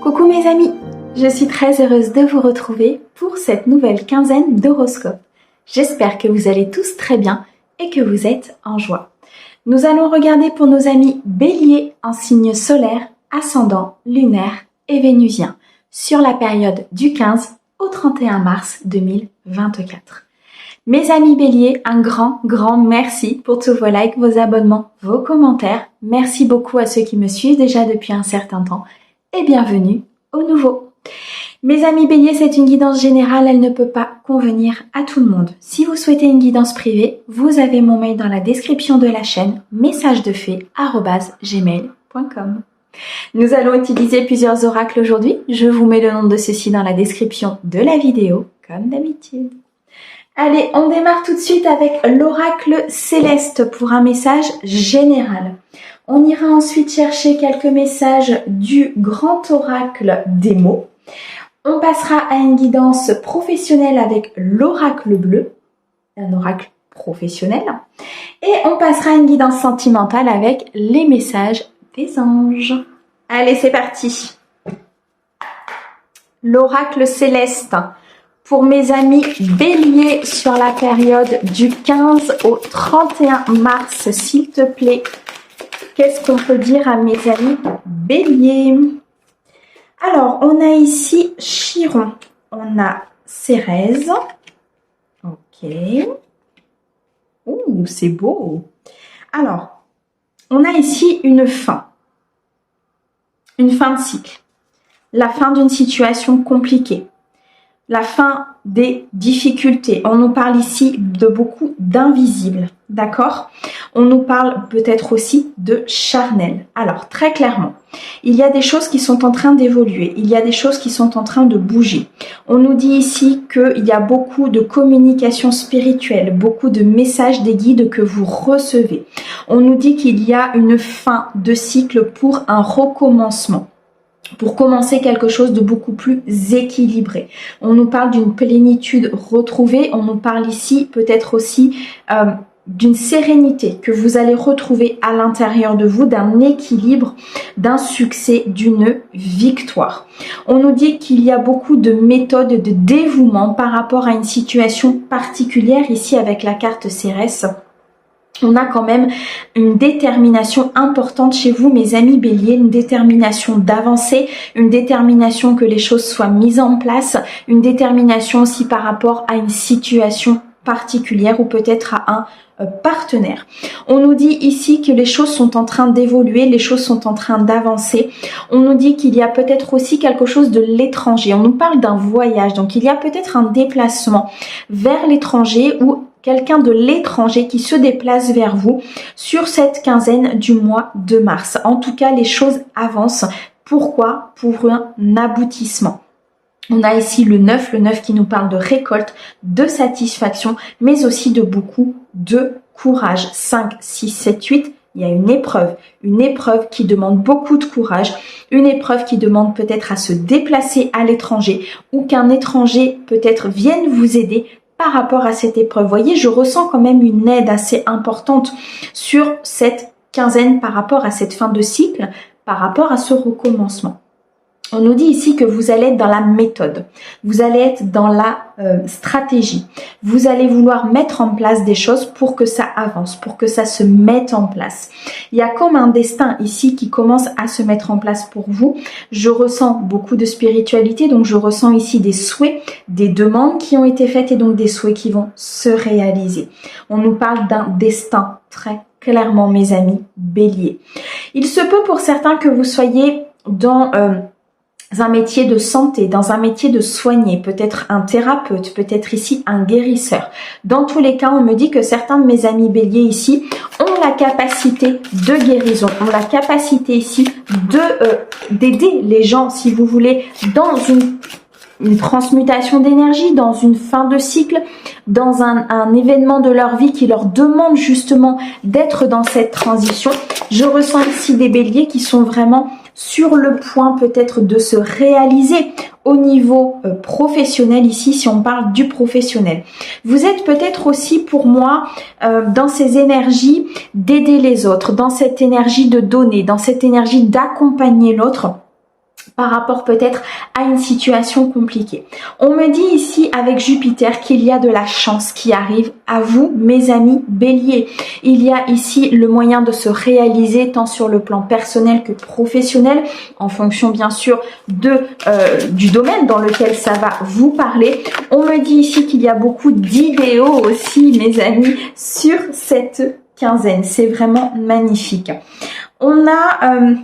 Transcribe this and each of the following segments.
Coucou mes amis, je suis très heureuse de vous retrouver pour cette nouvelle quinzaine d'horoscopes. J'espère que vous allez tous très bien et que vous êtes en joie. Nous allons regarder pour nos amis Bélier en signe solaire, ascendant, lunaire et vénusien sur la période du 15 au 31 mars 2024. Mes amis Bélier, un grand merci pour tous vos likes, vos abonnements, vos commentaires. Merci beaucoup à ceux qui me suivent déjà depuis un certain temps et bienvenue aux nouveaux. Mes amis Bélier, c'est une guidance générale, elle ne peut pas convenir à tout le monde. Si vous souhaitez une guidance privée, vous avez mon mail dans la description de la chaîne, messagedefée@gmail.com. Nous allons utiliser plusieurs oracles aujourd'hui. Je vous mets le nom de ceux-ci dans la description de la vidéo, comme d'habitude. Allez, on démarre tout de suite avec l'oracle céleste pour un message général. On ira ensuite chercher quelques messages du grand oracle des mots. On passera à une guidance professionnelle avec l'oracle bleu, un oracle professionnel. Et on passera à une guidance sentimentale avec les messages des anges. Allez, c'est parti. L'oracle céleste. Pour mes amis Bélier sur la période du 15 au 31 mars, s'il te plaît, qu'est-ce qu'on peut dire à mes amis Bélier? Alors, on a ici Chiron, on a Cérès, ok, ouh, c'est beau. Alors, on a ici une fin de cycle, la fin d'une situation compliquée. La fin des difficultés. On nous parle ici de beaucoup d'invisibles, d'accord? On nous parle peut-être aussi de charnel. Alors, très clairement, il y a des choses qui sont en train d'évoluer. Il y a des choses qui sont en train de bouger. On nous dit ici qu'il y a beaucoup de communication spirituelle, beaucoup de messages des guides que vous recevez. On nous dit qu'il y a une fin de cycle pour un recommencement, pour commencer quelque chose de beaucoup plus équilibré. On nous parle d'une plénitude retrouvée, on nous parle ici peut-être aussi d'une sérénité que vous allez retrouver à l'intérieur de vous, d'un équilibre, d'un succès, d'une victoire. On nous dit qu'il y a beaucoup de méthodes de dévouement par rapport à une situation particulière ici avec la carte Cérès. On a quand même une détermination importante chez vous, mes amis Bélier, une détermination d'avancer, une détermination que les choses soient mises en place, une détermination aussi par rapport à une situation particulière ou peut-être à un partenaire. On nous dit ici que les choses sont en train d'évoluer, les choses sont en train d'avancer. On nous dit qu'il y a peut-être aussi quelque chose de l'étranger. On nous parle d'un voyage, donc il y a peut-être un déplacement vers l'étranger ou quelqu'un de l'étranger qui se déplace vers vous sur cette quinzaine du mois de mars. En tout cas, les choses avancent. Pourquoi? Pour un aboutissement. On a ici le 9 qui nous parle de récolte, de satisfaction, mais aussi de beaucoup de courage. 5, 6, 7, 8, il y a une épreuve qui demande beaucoup de courage, une épreuve qui demande peut-être à se déplacer à l'étranger ou qu'un étranger peut-être vienne vous aider par rapport à cette épreuve. Vous voyez, je ressens quand même une aide assez importante sur cette quinzaine par rapport à cette fin de cycle, par rapport à ce recommencement. On nous dit ici que vous allez être dans la méthode, vous allez être dans la stratégie, vous allez vouloir mettre en place des choses pour que ça avance, pour que ça se mette en place. Il y a comme un destin ici qui commence à se mettre en place pour vous. Je ressens beaucoup de spiritualité, donc je ressens ici des souhaits, des demandes qui ont été faites et donc des souhaits qui vont se réaliser. On nous parle d'un destin très clairement, mes amis Bélier. Il se peut pour certains que vous soyez dans un métier de santé, dans un métier de soigner, peut-être un thérapeute, peut-être ici un guérisseur. Dans tous les cas, on me dit que certains de mes amis Bélier ici ont la capacité de guérison, ont la capacité ici d'aider les gens, si vous voulez, dans une transmutation d'énergie, dans une fin de cycle, dans un événement de leur vie qui leur demande justement d'être dans cette transition. Je ressens ici des béliers qui sont vraiment sur le point peut-être de se réaliser au niveau professionnel ici, si on parle du professionnel. Vous êtes peut-être aussi pour moi dans ces énergies d'aider les autres, dans cette énergie de donner, dans cette énergie d'accompagner l'autre, par rapport peut-être à une situation compliquée. On me dit ici avec Jupiter qu'il y a de la chance qui arrive à vous, mes amis béliers. Il y a ici le moyen de se réaliser tant sur le plan personnel que professionnel, en fonction bien sûr du domaine dans lequel ça va vous parler. On me dit ici qu'il y a beaucoup d'idéaux aussi, mes amis, sur cette quinzaine. C'est vraiment magnifique. On a...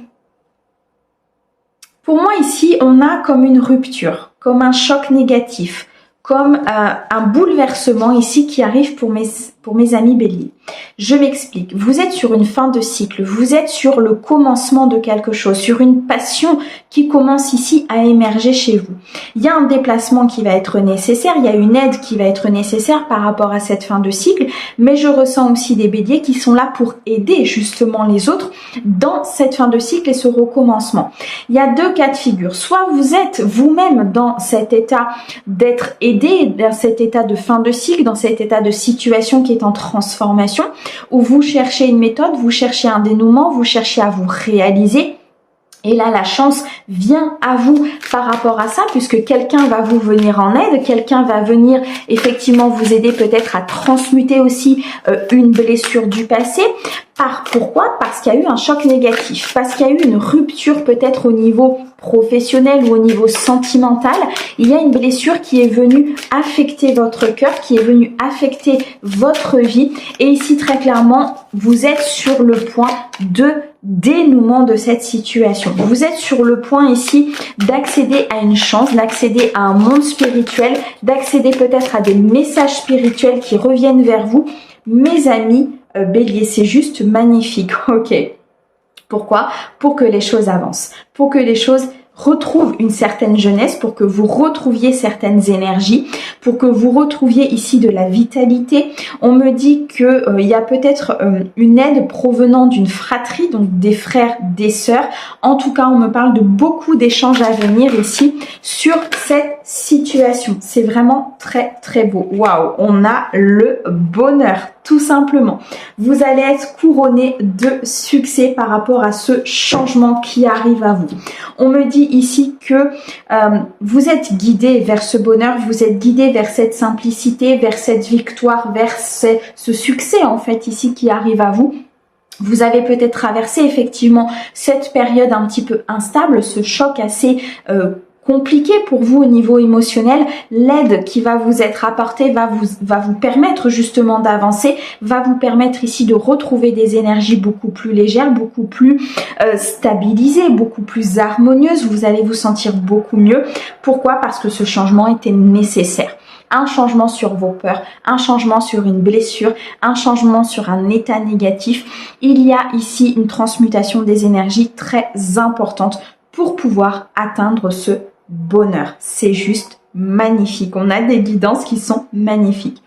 Pour moi ici, on a comme une rupture, comme un choc négatif, comme un bouleversement ici qui arrive pour mes amis béliers. Je m'explique. Vous êtes sur une fin de cycle, vous êtes sur le commencement de quelque chose, sur une passion qui commence ici à émerger chez vous. Il y a un déplacement qui va être nécessaire, il y a une aide qui va être nécessaire par rapport à cette fin de cycle, mais je ressens aussi des béliers qui sont là pour aider justement les autres dans cette fin de cycle et ce recommencement. Il y a deux cas de figure. Soit vous êtes vous-même dans cet état d'être aidé, dans cet état de fin de cycle, dans cet état de situation qui est en transformation, où vous cherchez une méthode, vous cherchez un dénouement, vous cherchez à vous réaliser. Et là, la chance vient à vous par rapport à ça, puisque quelqu'un va vous venir en aide, quelqu'un va venir effectivement vous aider peut-être à transmuter aussi une blessure du passé. Pourquoi? Parce qu'il y a eu un choc négatif, parce qu'il y a eu une rupture peut-être au niveau professionnel ou au niveau sentimental. Il y a une blessure qui est venue affecter votre cœur, qui est venue affecter votre vie. Et ici, très clairement, vous êtes sur le point de dénouement de cette situation. Vous êtes sur le point ici d'accéder à une chance, d'accéder à un monde spirituel, d'accéder peut-être à des messages spirituels qui reviennent vers vous. Mes amis bélier, c'est juste magnifique, ok. Pourquoi? Pour que les choses avancent, pour que les choses retrouvent une certaine jeunesse, pour que vous retrouviez certaines énergies, pour que vous retrouviez ici de la vitalité. On me dit que il y a peut-être une aide provenant d'une fratrie, donc des frères, des sœurs. En tout cas, on me parle de beaucoup d'échanges à venir ici sur cette situation. C'est vraiment très très beau. Waouh, on a le bonheur. Tout simplement, vous allez être couronné de succès par rapport à ce changement qui arrive à vous. On me dit ici que vous êtes guidé vers ce bonheur, vous êtes guidé vers cette simplicité, vers cette victoire, vers ce succès en fait ici qui arrive à vous. Vous avez peut-être traversé effectivement cette période un petit peu instable, ce choc assez compliqué pour vous au niveau émotionnel. L'aide qui va vous être apportée va vous permettre justement d'avancer, va vous permettre ici de retrouver des énergies beaucoup plus légères, beaucoup plus stabilisées, beaucoup plus harmonieuses. Vous allez vous sentir beaucoup mieux. Pourquoi? Parce que ce changement était nécessaire. Un changement sur vos peurs, un changement sur une blessure, un changement sur un état négatif. Il y a ici une transmutation des énergies très importante pour pouvoir atteindre ce bonheur. C'est juste magnifique. On a des guidances qui sont magnifiques.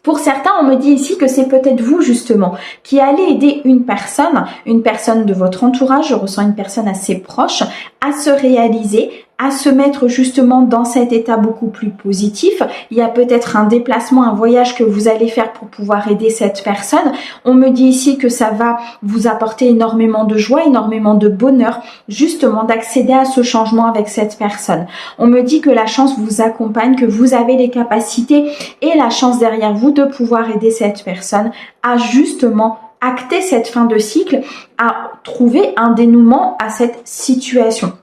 Pour certains, on me dit ici que c'est peut-être vous justement qui allez aider une personne de votre entourage, je ressens une personne assez proche, à se réaliser, à se mettre justement dans cet état beaucoup plus positif. Il y a peut-être un déplacement, un voyage que vous allez faire pour pouvoir aider cette personne. On me dit ici que ça va vous apporter énormément de joie, énormément de bonheur, justement d'accéder à ce changement avec cette personne. On me dit que la chance vous accompagne, que vous avez les capacités et la chance derrière vous de pouvoir aider cette personne à justement acter cette fin de cycle, à trouver un dénouement à cette situation.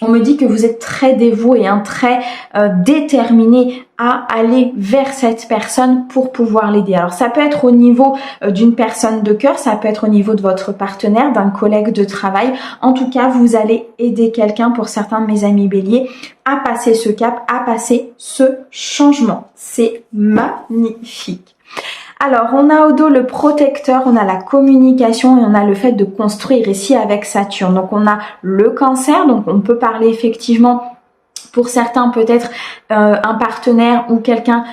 On me dit que vous êtes très dévoué, très déterminé à aller vers cette personne pour pouvoir l'aider. Alors ça peut être au niveau d'une personne de cœur, ça peut être au niveau de votre partenaire, d'un collègue de travail. En tout cas, vous allez aider quelqu'un, pour certains de mes amis béliers, à passer ce cap, à passer ce changement. C'est magnifique. Alors, on a au dos le protecteur, on a la communication et on a le fait de construire ici avec Saturne. Donc, on a le cancer, donc on peut parler effectivement pour certains peut-être un partenaire ou quelqu'un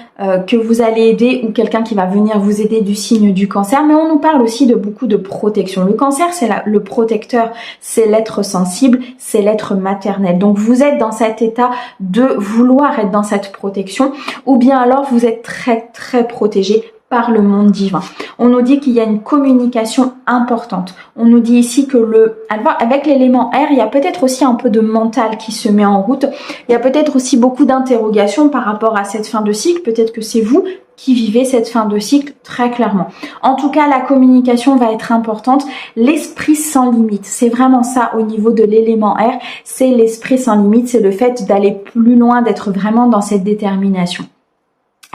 que vous allez aider ou quelqu'un qui va venir vous aider du signe du cancer, mais on nous parle aussi de beaucoup de protection. Le cancer, c'est le protecteur, c'est l'être sensible, c'est l'être maternel. Donc vous êtes dans cet état de vouloir être dans cette protection, ou bien alors vous êtes très très protégé par le monde divin. On nous dit qu'il y a une communication importante. On nous dit ici que avec l'élément air, il y a peut-être aussi un peu de mental qui se met en route. Il y a peut-être aussi beaucoup d'interrogations par rapport à cette fin de cycle. Peut-être que c'est vous qui vivez cette fin de cycle très clairement. En tout cas, la communication va être importante. L'esprit sans limite, c'est vraiment ça au niveau de l'élément air. C'est l'esprit sans limite, c'est le fait d'aller plus loin, d'être vraiment dans cette détermination.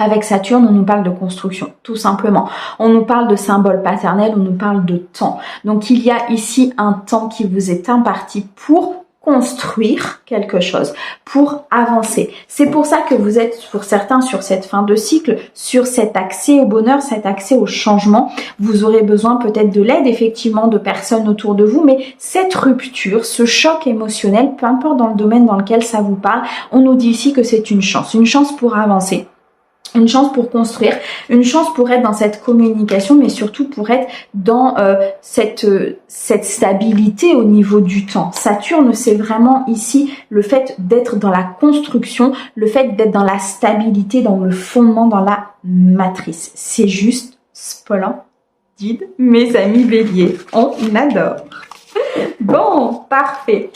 Avec Saturne, on nous parle de construction, tout simplement. On nous parle de symboles paternels, on nous parle de temps. Donc, il y a ici un temps qui vous est imparti pour construire quelque chose, pour avancer. C'est pour ça que vous êtes, pour certains, sur cette fin de cycle, sur cet accès au bonheur, cet accès au changement. Vous aurez besoin peut-être de l'aide, effectivement, de personnes autour de vous, mais cette rupture, ce choc émotionnel, peu importe dans le domaine dans lequel ça vous parle, on nous dit ici que c'est une chance pour avancer. Une chance pour construire, une chance pour être dans cette communication, mais surtout pour être dans cette stabilité au niveau du temps. Saturne, c'est vraiment ici le fait d'être dans la construction, le fait d'être dans la stabilité, dans le fondement, dans la matrice. C'est juste splendide, mes amis béliers. On adore. Bon, parfait.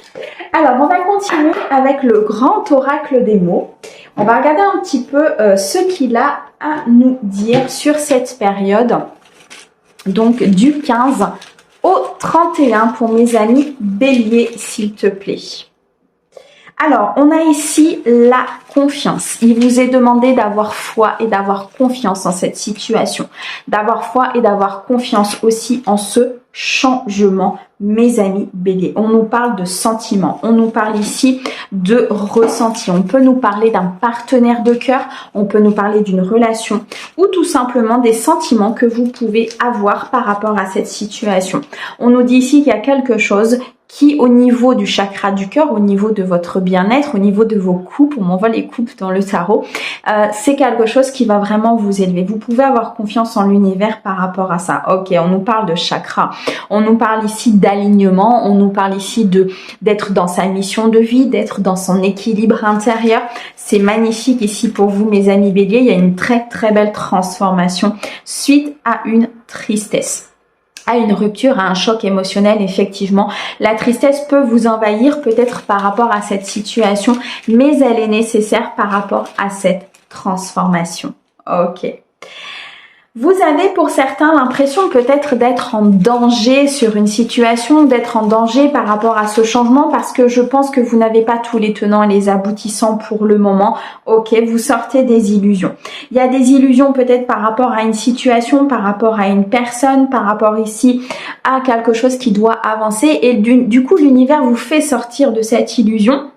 Alors, on va continuer avec le grand oracle des mots. On va regarder un petit peu ce qu'il a à nous dire sur cette période, donc du 15 au 31 pour mes amis béliers, s'il te plaît. Alors, on a ici la confiance. Il vous est demandé d'avoir foi et d'avoir confiance en cette situation. D'avoir foi et d'avoir confiance aussi en ce changement, mes amis béliers. On nous parle de sentiments. On nous parle ici de ressenti. On peut nous parler d'un partenaire de cœur. On peut nous parler d'une relation ou tout simplement des sentiments que vous pouvez avoir par rapport à cette situation. On nous dit ici qu'il y a quelque chose qui, au niveau du chakra du cœur, au niveau de votre bien-être, au niveau de vos coupes, on m'envoie les coupes dans le tarot, c'est quelque chose qui va vraiment vous élever. Vous pouvez avoir confiance en l'univers par rapport à ça. Ok, on nous parle de chakra, on nous parle ici d'alignement, on nous parle ici d'être dans sa mission de vie, d'être dans son équilibre intérieur. C'est magnifique ici pour vous, mes amis béliers. Il y a une très très belle transformation suite à une tristesse, à une rupture, à un choc émotionnel. Effectivement, la tristesse peut vous envahir peut-être par rapport à cette situation, mais elle est nécessaire par rapport à cette transformation. Ok. Vous avez pour certains l'impression peut-être d'être en danger sur une situation, d'être en danger par rapport à ce changement parce que je pense que vous n'avez pas tous les tenants et les aboutissants pour le moment. Ok, vous sortez des illusions. Il y a des illusions peut-être par rapport à une situation, par rapport à une personne, par rapport ici à quelque chose qui doit avancer et du coup l'univers vous fait sortir de cette illusion.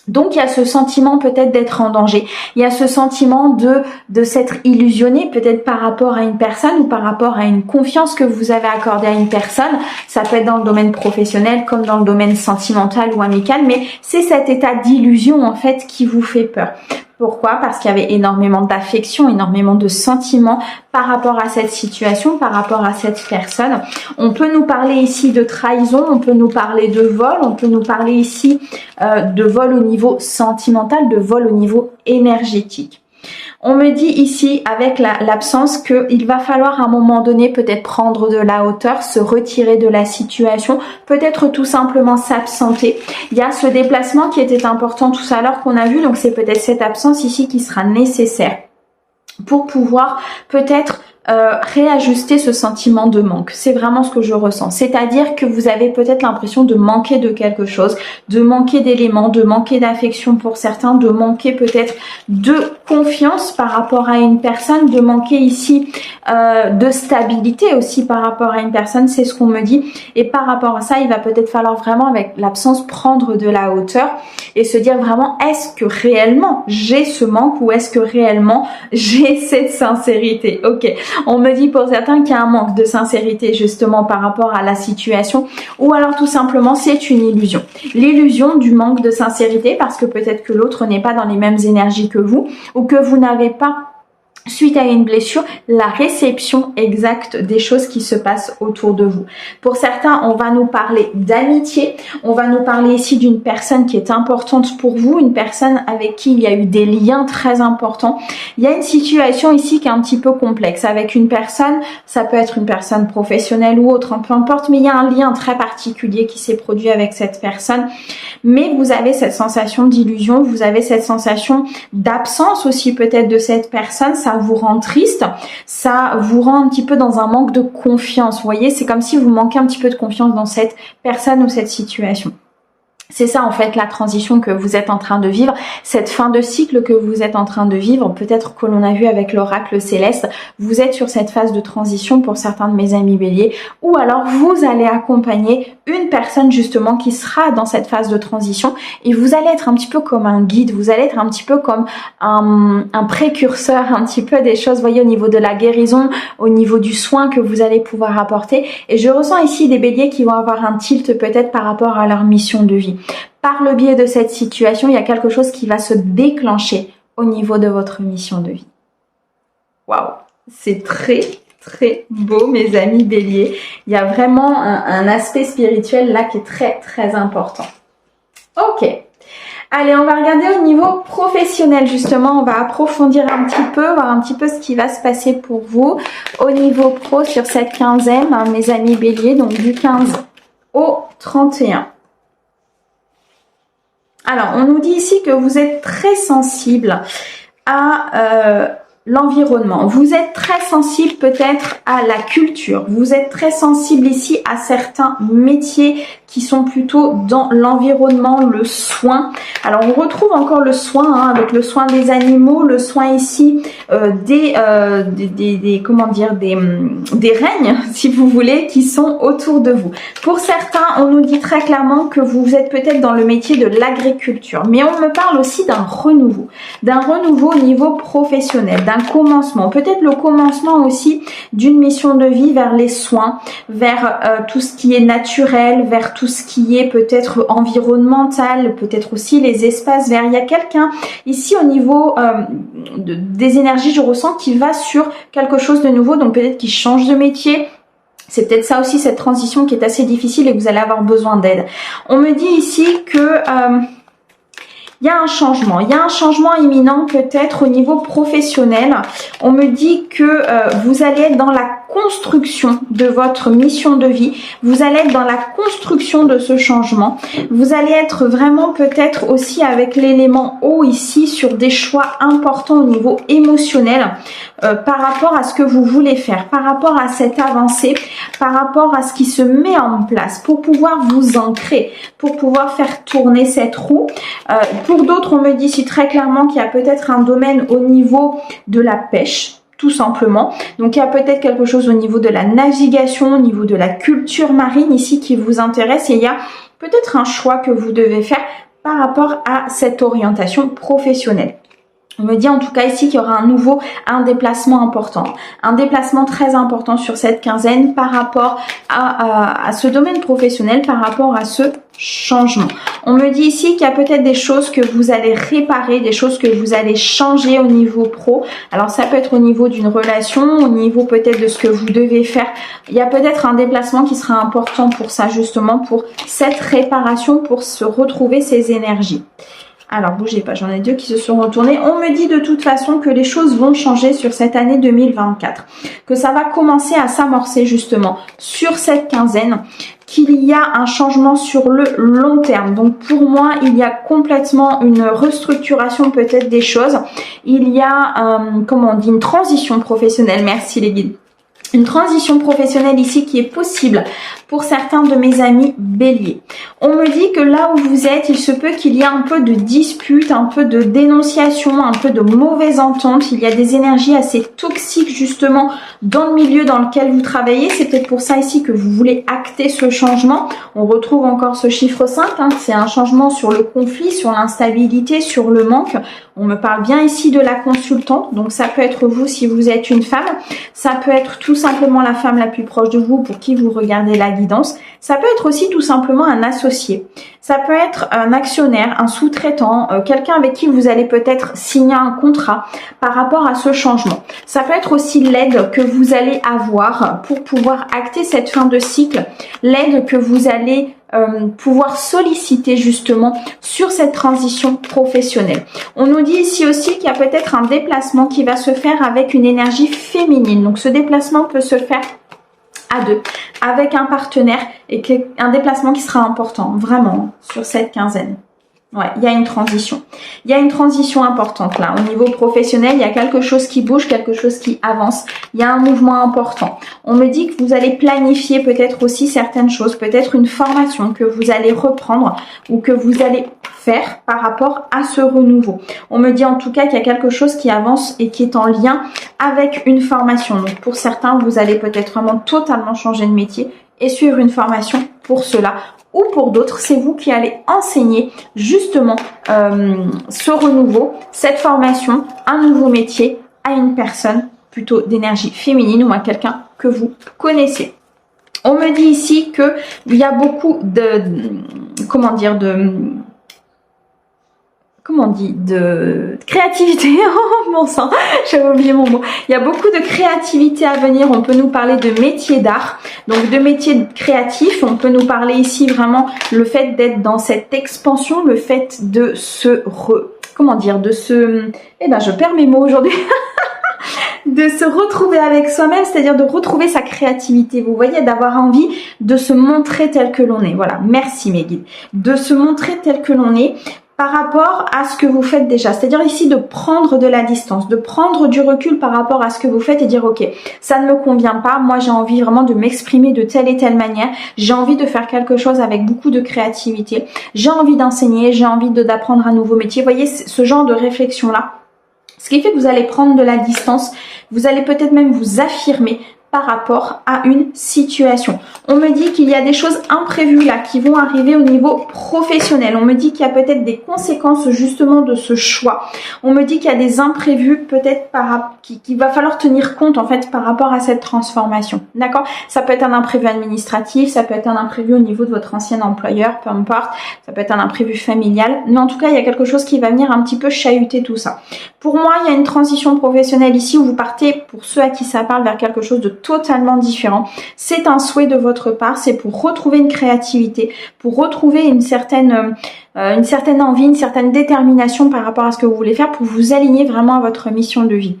Donc il y a ce sentiment peut-être d'être en danger, il y a ce sentiment de s'être illusionné peut-être par rapport à une personne ou par rapport à une confiance que vous avez accordée à une personne. Ça peut être dans le domaine professionnel comme dans le domaine sentimental ou amical, mais c'est cet état d'illusion en fait qui vous fait peur. Pourquoi? Parce qu'il y avait énormément d'affection, énormément de sentiments par rapport à cette situation, par rapport à cette personne. On peut nous parler ici de trahison, on peut nous parler de vol, on peut nous parler ici de vol au niveau sentimental, de vol au niveau énergétique. On me dit ici, avec l'absence, qu'il va falloir à un moment donné peut-être prendre de la hauteur, se retirer de la situation, peut-être tout simplement s'absenter. Il y a ce déplacement qui était important tout à l'heure qu'on a vu, donc c'est peut-être cette absence ici qui sera nécessaire pour pouvoir peut-être réajuster ce sentiment de manque. C'est vraiment ce que je ressens. C'est-à-dire que vous avez peut-être l'impression de manquer de quelque chose, de manquer d'éléments, de manquer d'affection pour certains, de manquer peut-être de confiance par rapport à une personne, de manquer ici de stabilité aussi par rapport à une personne. C'est ce qu'on me dit. Et par rapport à ça, il va peut-être falloir vraiment, avec l'absence, prendre de la hauteur et se dire vraiment, est-ce que réellement j'ai ce manque ou est-ce que réellement j'ai cette sincérité? Ok. On me dit pour certains qu'il y a un manque de sincérité justement par rapport à la situation ou alors tout simplement c'est une illusion. L'illusion du manque de sincérité parce que peut-être que l'autre n'est pas dans les mêmes énergies que vous ou que vous n'avez pas suite à une blessure, la réception exacte des choses qui se passent autour de vous. Pour certains, on va nous parler d'amitié, on va nous parler ici d'une personne qui est importante pour vous, une personne avec qui il y a eu des liens très importants. Il y a une situation ici qui est un petit peu complexe avec une personne, ça peut être une personne professionnelle ou autre, peu importe, mais il y a un lien très particulier qui s'est produit avec cette personne. Mais vous avez cette sensation d'illusion, vous avez cette sensation d'absence aussi peut-être de cette personne, ça vous rend triste, ça vous rend un petit peu dans un manque de confiance. Vous voyez, c'est comme si vous manquez un petit peu de confiance dans cette personne ou cette situation. C'est ça en fait la transition que vous êtes en train de vivre, cette fin de cycle que vous êtes en train de vivre, peut-être que l'on a vu avec l'oracle céleste, vous êtes sur cette phase de transition pour certains de mes amis béliers, ou alors vous allez accompagner une personne justement qui sera dans cette phase de transition et vous allez être un petit peu comme un guide, vous allez être un petit peu comme un précurseur un petit peu des choses, vous voyez, au niveau de la guérison, au niveau du soin que vous allez pouvoir apporter. Et je ressens ici des béliers qui vont avoir un tilt peut-être par rapport à leur mission de vie. Par le biais de cette situation, il y a quelque chose qui va se déclencher au niveau de votre mission de vie. Waouh, c'est très très beau mes amis béliers. Il y a vraiment un aspect spirituel là qui est très très important. Ok, allez, on va regarder au niveau professionnel justement, on va approfondir un petit peu, voir un petit peu ce qui va se passer pour vous au niveau pro sur cette quinzaine, hein, mes amis béliers, donc du 15 au 31. Alors, on nous dit ici que vous êtes très sensible à l'environnement. Vous êtes très sensible peut-être à la culture. Vous êtes très sensible ici à certains métiers qui sont plutôt dans l'environnement, le soin. Alors, on retrouve encore le soin hein, avec le soin des animaux, le soin ici des règnes, si vous voulez, qui sont autour de vous. Pour certains, on nous dit très clairement que vous êtes peut-être dans le métier de l'agriculture, mais on me parle aussi d'un renouveau au niveau professionnel, d'un commencement, peut-être le commencement aussi d'une mission de vie vers les soins, vers tout ce qui est naturel, vers tout ce qui est peut-être environnemental, peut-être aussi les espaces verts. Il y a quelqu'un ici au niveau des énergies, je ressens qu'il va sur quelque chose de nouveau, donc peut-être qu'il change de métier. C'est peut-être ça aussi, cette transition qui est assez difficile et que vous allez avoir besoin d'aide. On me dit ici que il y a un changement imminent peut-être au niveau professionnel. On me dit que vous allez être dans la construction de votre mission de vie, vous allez être dans la construction de ce changement, vous allez être vraiment peut-être aussi avec l'élément eau ici sur des choix importants au niveau émotionnel par rapport à ce que vous voulez faire, par rapport à cette avancée, par rapport à ce qui se met en place pour pouvoir vous ancrer, pour pouvoir faire tourner cette roue. Pour d'autres, on me dit ici très clairement qu'il y a peut-être un domaine au niveau de la pêche, tout simplement. Donc, il y a peut-être quelque chose au niveau de la navigation, au niveau de la culture marine ici qui vous intéresse. Et il y a peut-être un choix que vous devez faire par rapport à cette orientation professionnelle. On me dit en tout cas ici qu'il y aura un déplacement important, un déplacement très important sur cette quinzaine par rapport à ce domaine professionnel, par rapport à ce changement. On me dit ici qu'il y a peut-être des choses que vous allez réparer, des choses que vous allez changer au niveau pro. Alors ça peut être au niveau d'une relation, au niveau peut-être de ce que vous devez faire. Il y a peut-être un déplacement qui sera important pour ça justement, pour cette réparation, pour se retrouver ces énergies. Alors, bougez pas, j'en ai deux qui se sont retournés. On me dit de toute façon que les choses vont changer sur cette année 2024. Que ça va commencer à s'amorcer justement sur cette quinzaine. Qu'il y a un changement sur le long terme. Donc, pour moi, il y a complètement une restructuration peut-être des choses. Il y a, comment on dit, une transition professionnelle. Merci les guides. Une transition professionnelle ici qui est possible pour certains de mes amis béliers. On me dit que là où vous êtes, il se peut qu'il y ait un peu de dispute, un peu de dénonciation, un peu de mauvaise entente. Il y a des énergies assez toxiques justement dans le milieu dans lequel vous travaillez. C'est peut-être pour ça ici que vous voulez acter ce changement. On retrouve encore ce chiffre 5, hein. C'est un changement sur le conflit, sur l'instabilité, sur le manque. On me parle bien ici de la consultante, donc ça peut être vous si vous êtes une femme, ça peut être tout simplement la femme la plus proche de vous pour qui vous regardez la guidance, ça peut être aussi tout simplement un associé, ça peut être un actionnaire, un sous-traitant, quelqu'un avec qui vous allez peut-être signer un contrat par rapport à ce changement. Ça peut être aussi l'aide que vous allez avoir pour pouvoir acter cette fin de cycle, l'aide que vous allez pouvoir solliciter justement sur cette transition professionnelle. On nous dit ici aussi qu'il y a peut-être un déplacement qui va se faire avec une énergie féminine. Donc ce déplacement peut se faire à deux, avec un partenaire, et un déplacement qui sera important, vraiment, sur cette quinzaine. Ouais, il y a une transition. Il y a une transition importante là. Au niveau professionnel, il y a quelque chose qui bouge, quelque chose qui avance. Il y a un mouvement important. On me dit que vous allez planifier peut-être aussi certaines choses, peut-être une formation que vous allez reprendre ou que vous allez faire par rapport à ce renouveau. On me dit en tout cas qu'il y a quelque chose qui avance et qui est en lien avec une formation. Donc pour certains, vous allez peut-être vraiment totalement changer de métier et suivre une formation pour cela. Ou pour d'autres, c'est vous qui allez enseigner justement ce renouveau, cette formation, un nouveau métier à une personne plutôt d'énergie féminine ou à quelqu'un que vous connaissez. On me dit ici que il y a beaucoup de créativité, oh mon sang, j'avais oublié mon mot. Il y a beaucoup de créativité à venir. On peut nous parler de métiers d'art, donc de métiers créatifs. On peut nous parler ici vraiment le fait d'être dans cette expansion, le fait de je perds mes mots aujourd'hui. De se retrouver avec soi-même, c'est-à-dire de retrouver sa créativité. Vous voyez, d'avoir envie de se montrer tel que l'on est. Voilà, merci mes guides. De se montrer tel que l'on est par rapport à ce que vous faites déjà. C'est-à-dire ici de prendre de la distance, de prendre du recul par rapport à ce que vous faites et dire ok, ça ne me convient pas, moi j'ai envie vraiment de m'exprimer de telle et telle manière, j'ai envie de faire quelque chose avec beaucoup de créativité, j'ai envie d'enseigner, j'ai envie d'apprendre un nouveau métier. Vous voyez, ce genre de réflexion-là, ce qui fait que vous allez prendre de la distance, vous allez peut-être même vous affirmer par rapport à une situation. On me dit qu'il y a des choses imprévues là qui vont arriver au niveau professionnel. On me dit qu'il y a peut-être des conséquences justement de ce choix. On me dit qu'il y a des imprévus peut-être qu'il va falloir tenir compte en fait par rapport à cette transformation. D'accord? Ça peut être un imprévu administratif, ça peut être un imprévu au niveau de votre ancien employeur, peu importe. Ça peut être un imprévu familial. Mais en tout cas, il y a quelque chose qui va venir un petit peu chahuter tout ça. Pour moi, il y a une transition professionnelle ici où vous partez, pour ceux à qui ça parle, vers quelque chose de totalement différent. C'est un souhait de votre part, c'est pour retrouver une créativité, pour retrouver une certaine envie, une certaine détermination par rapport à ce que vous voulez faire, pour vous aligner vraiment à votre mission de vie.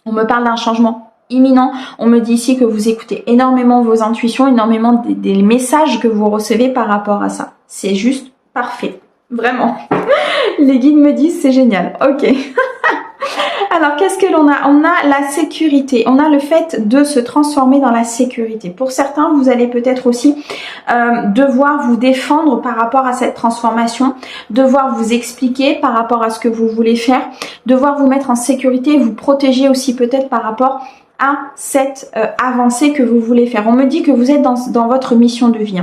On me parle d'un changement imminent. On me dit ici que vous écoutez énormément vos intuitions, énormément des messages que vous recevez par rapport à ça. C'est juste parfait. Vraiment. Les guides me disent c'est génial. Ok. Alors, qu'est-ce que l'on a? On a la sécurité. On a le fait de se transformer dans la sécurité. Pour certains, vous allez peut-être aussi devoir vous défendre par rapport à cette transformation, devoir vous expliquer par rapport à ce que vous voulez faire, devoir vous mettre en sécurité, vous protéger aussi peut-être par rapport à cette avancée que vous voulez faire. On me dit que vous êtes dans votre mission de vie.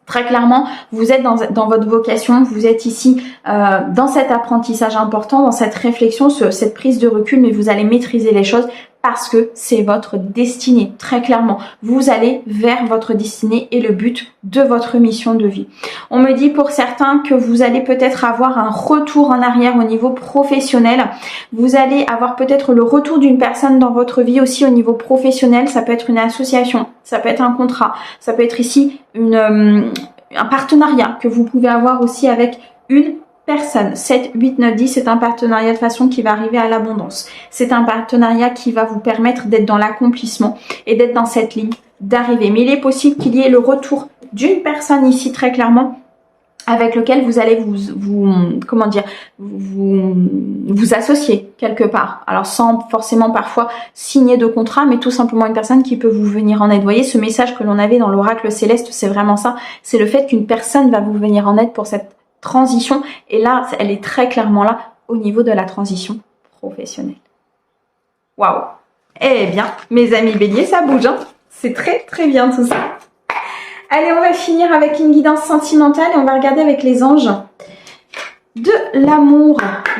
Très clairement, vous êtes dans votre vocation, vous êtes ici dans cet apprentissage important, dans cette réflexion, cette prise de recul, mais vous allez maîtriser les choses parce que c'est votre destinée. Très clairement, vous allez vers votre destinée et le but de votre mission de vie. On me dit pour certains que vous allez peut-être avoir un retour en arrière au niveau professionnel. Vous allez avoir peut-être le retour d'une personne dans votre vie aussi au niveau professionnel. Ça peut être une association, ça peut être un contrat, ça peut être ici un partenariat que vous pouvez avoir aussi avec une personne. 7, 8, 9, 10, c'est un partenariat de façon qui va arriver à l'abondance. C'est un partenariat qui va vous permettre d'être dans l'accomplissement et d'être dans cette ligne d'arrivée. Mais il est possible qu'il y ait le retour d'une personne ici très clairement avec lequel vous allez vous associer quelque part. Alors sans forcément parfois signer de contrat, mais tout simplement une personne qui peut vous venir en aide. Vous voyez, ce message que l'on avait dans l'oracle céleste, c'est vraiment ça. C'est le fait qu'une personne va vous venir en aide pour cette transition. Et là, elle est très clairement là au niveau de la transition professionnelle. Waouh! Eh bien, mes amis béliers, ça bouge, hein? C'est très très bien tout ça. Allez, on va finir avec une guidance sentimentale et on va regarder avec les anges. de l'amour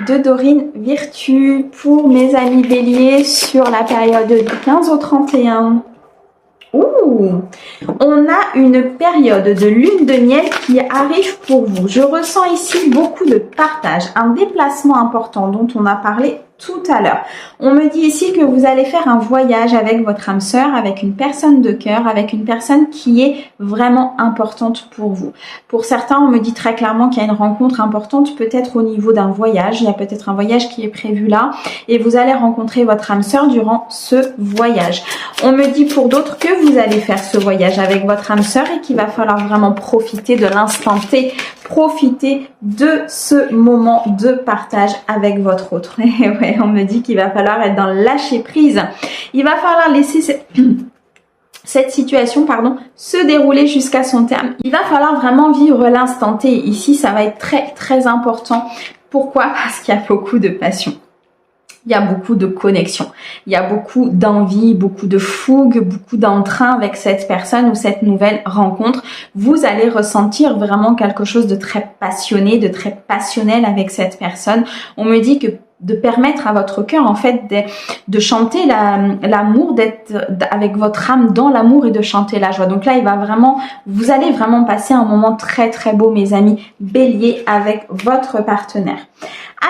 de Dorine Virtue pour mes amis béliers sur la période du 15 au 31. Ouh, on a une période de lune de miel qui arrive pour vous. Je ressens ici beaucoup de partage, un déplacement important dont on a parlé tout à l'heure. On me dit ici que vous allez faire un voyage avec votre âme sœur, avec une personne de cœur, avec une personne qui est vraiment importante pour vous. Pour certains, on me dit très clairement qu'il y a une rencontre importante, peut-être au niveau d'un voyage. Il y a peut-être un voyage qui est prévu là et vous allez rencontrer votre âme sœur durant ce voyage. On me dit pour d'autres que vous allez faire ce voyage avec votre âme sœur et qu'il va falloir vraiment profiter de l'instant T, profiter de ce moment de partage avec votre autre. Et ouais, on me dit qu'il va falloir être dans le lâcher prise. Il va falloir laisser cette situation, se dérouler jusqu'à son terme. Il va falloir vraiment vivre l'instant T. Ici, ça va être très, très important. Pourquoi? Parce qu'il y a beaucoup de passion. Il y a beaucoup de connexion, il y a beaucoup d'envie, beaucoup de fougue, beaucoup d'entrain avec cette personne ou cette nouvelle rencontre. Vous allez ressentir vraiment quelque chose de très passionné, de très passionnel avec cette personne. On me dit que de permettre à votre cœur en fait de chanter l'amour, d'être avec votre âme dans l'amour et de chanter la joie. Donc là, vous allez vraiment passer un moment très très beau, mes amis béliers, avec votre partenaire.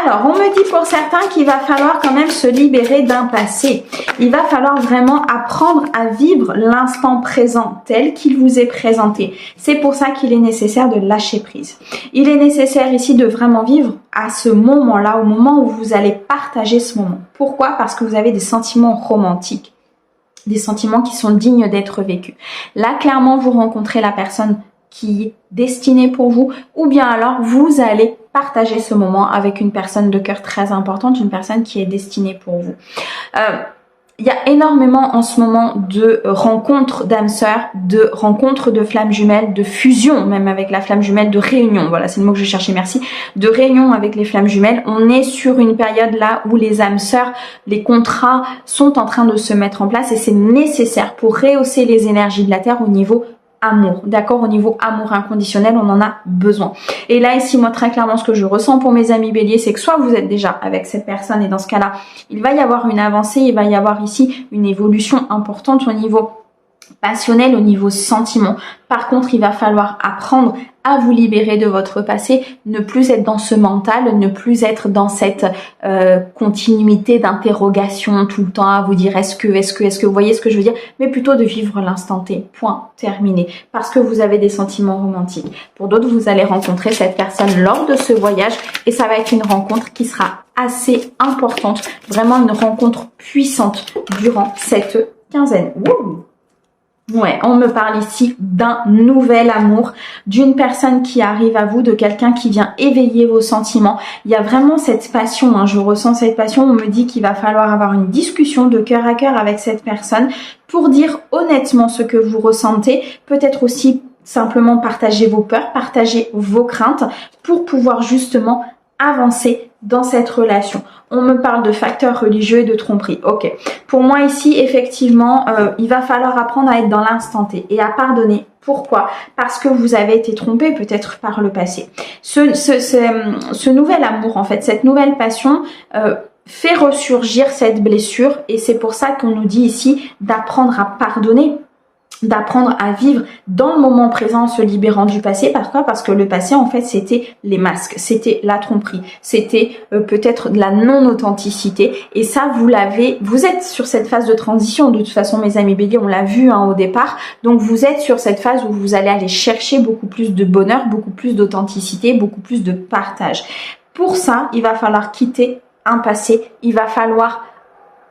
Alors, on me dit pour certains qu'il va falloir quand même se libérer d'un passé. Il va falloir vraiment apprendre à vivre l'instant présent tel qu'il vous est présenté. C'est pour ça qu'il est nécessaire de lâcher prise. Il est nécessaire ici de vraiment vivre à ce moment-là, au moment où vous allez partager ce moment. Pourquoi? Parce que vous avez des sentiments romantiques, des sentiments qui sont dignes d'être vécus. Là, clairement, vous rencontrez la personne qui est destinée pour vous, ou bien alors vous allez partager ce moment avec une personne de cœur très importante, une personne qui est destinée pour vous. Il y a énormément en ce moment de rencontres d'âmes sœurs, de rencontres de flammes jumelles, de fusion même avec la flamme jumelle, de réunion. Voilà, c'est le mot que je cherchais, merci. De réunion avec les flammes jumelles. On est sur une période là où les âmes sœurs, les contrats sont en train de se mettre en place et c'est nécessaire pour rehausser les énergies de la Terre au niveau amour, d'accord, au niveau amour inconditionnel, on en a besoin. Et là, ici, moi, très clairement, ce que je ressens pour mes amis béliers, c'est que soit vous êtes déjà avec cette personne et dans ce cas-là, il va y avoir une avancée, il va y avoir ici une évolution importante au niveau passionnel, au niveau sentiment. Par contre, il va falloir apprendre à vous libérer de votre passé, ne plus être dans ce mental, ne plus être dans cette continuité d'interrogation tout le temps à vous dire est-ce que, vous voyez ce que je veux dire, mais plutôt de vivre l'instant T, point, terminé, parce que vous avez des sentiments romantiques. Pour d'autres, vous allez rencontrer cette personne lors de ce voyage et ça va être une rencontre qui sera assez importante, vraiment une rencontre puissante durant cette quinzaine. Wouh! Ouais, on me parle ici d'un nouvel amour, d'une personne qui arrive à vous, de quelqu'un qui vient éveiller vos sentiments. Il y a vraiment cette passion, je ressens cette passion. On me dit qu'il va falloir avoir une discussion de cœur à cœur avec cette personne pour dire honnêtement ce que vous ressentez. Peut-être aussi simplement partager vos peurs, partager vos craintes pour pouvoir justement avancer dans cette relation. On me parle de facteurs religieux et de tromperie. Ok. Pour moi ici, effectivement, il va falloir apprendre à être dans l'instant T et à pardonner. Pourquoi? Parce que vous avez été trompé peut-être par le passé. Ce nouvel amour, en fait, cette nouvelle passion fait ressurgir cette blessure et c'est pour ça qu'on nous dit ici d'apprendre à pardonner, d'apprendre à vivre dans le moment présent en se libérant du passé. Pourquoi? Parce que le passé, en fait, c'était les masques, c'était la tromperie, c'était peut-être de la non-authenticité. Et ça, vous êtes sur cette phase de transition. De toute façon, mes amis béliers, on l'a vu au départ. Donc, vous êtes sur cette phase où vous allez aller chercher beaucoup plus de bonheur, beaucoup plus d'authenticité, beaucoup plus de partage. Pour ça, il va falloir quitter un passé. Il va falloir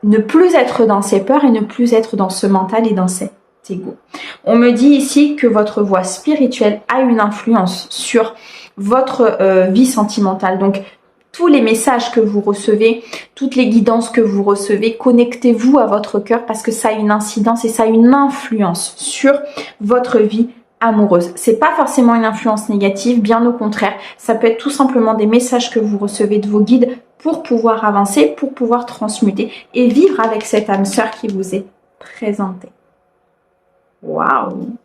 ne plus être dans ses peurs et ne plus être dans ce mental et dans ces ego. On me dit ici que votre voie spirituelle a une influence sur votre vie sentimentale. Donc, tous les messages que vous recevez, toutes les guidances que vous recevez, connectez-vous à votre cœur parce que ça a une incidence et ça a une influence sur votre vie amoureuse. C'est pas forcément une influence négative, bien au contraire. Ça peut être tout simplement des messages que vous recevez de vos guides pour pouvoir avancer, pour pouvoir transmuter et vivre avec cette âme sœur qui vous est présentée. Waouh!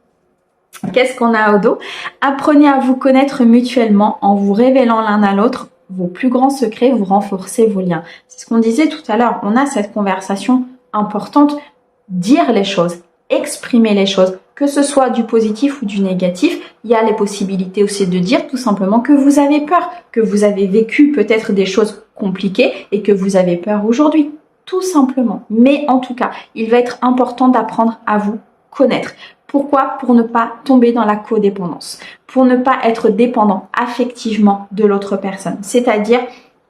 Qu'est-ce qu'on a au dos? Apprenez à vous connaître mutuellement en vous révélant l'un à l'autre. vos plus grands secrets, vous renforcez vos liens. C'est ce qu'on disait tout à l'heure, on a cette conversation importante, dire les choses, exprimer les choses, que ce soit du positif ou du négatif. Il y a les possibilités aussi de dire tout simplement que vous avez peur, que vous avez vécu peut-être des choses compliquées et que vous avez peur aujourd'hui, tout simplement. Mais en tout cas, il va être important d'apprendre à vous connaître. Pourquoi? Pour ne pas tomber dans la codépendance, pour ne pas être dépendant affectivement de l'autre personne, c'est-à-dire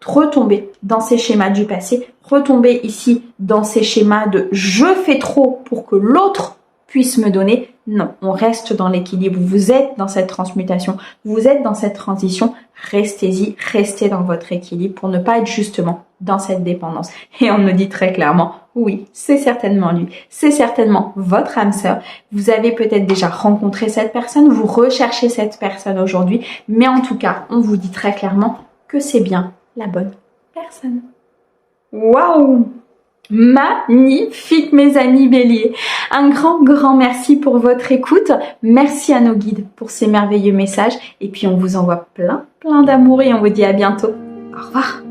retomber dans ces schémas du passé, retomber ici dans ces schémas de je fais trop pour que l'autre puisse me donner. Non, on reste dans l'équilibre. Vous êtes dans cette transmutation, vous êtes dans cette transition. Restez-y, restez dans votre équilibre pour ne pas être justement dans cette dépendance. Et on nous dit très clairement, oui, c'est certainement lui, c'est certainement votre âme sœur. Vous avez peut-être déjà rencontré cette personne, vous recherchez cette personne aujourd'hui, mais en tout cas, on vous dit très clairement que c'est bien la bonne personne. Waouh! Magnifique mes amis béliers. Un grand merci pour votre écoute. Merci à nos guides pour ces merveilleux messages. Et puis on vous envoie plein d'amour et on vous dit à bientôt. Au revoir.